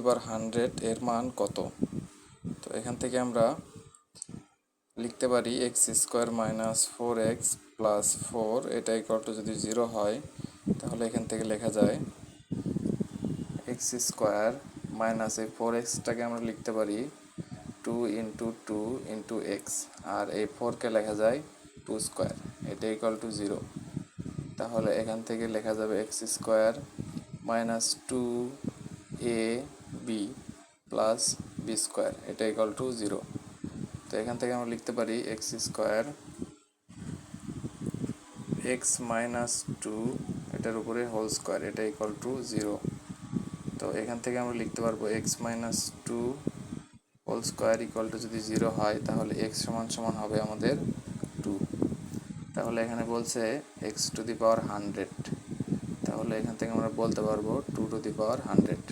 দি পাওয়ার 100 এর মান কত? তো এখান থেকে আমরা লিখতে পারি x square minus 4x plus 4 এটা ইকুয়াল টু যদি 0 হয় তাহলে এখান থেকে লেখা যায় এক্স স্কোয়ার মাইনাস এই 4xটাকে আমরা লিখতে পারি 2 ইন্টু 2 ইন্টু এক্স, আর এই 4কে লেখা যায় 2 স্কোয়ার, এটা ইকুয়াল টু 0। তাহলে এখান থেকে লেখা যাবে x square minus 2ab plus b square, এটা ইকুয়াল টু 0। তো এখান থেকে আমরা লিখতে পারি এক্স স্কোয়ার এক্স মাইনাস 2 এটার উপরে হোল স্কোয়ার, এটা ইকুয়াল টু 0। তো এখান থেকে আমরা লিখতে পারবো x minus 2 whole square equal to যদি 0 হয় তাহলে এক্স সমান সমান হবে আমাদের 2। তাহলে এখানে বলছে এক্স টু দি পাওয়ার 100, তাহলে এখান থেকে আমরা বলতে পারবো 2 টু দি পাওয়ার 100।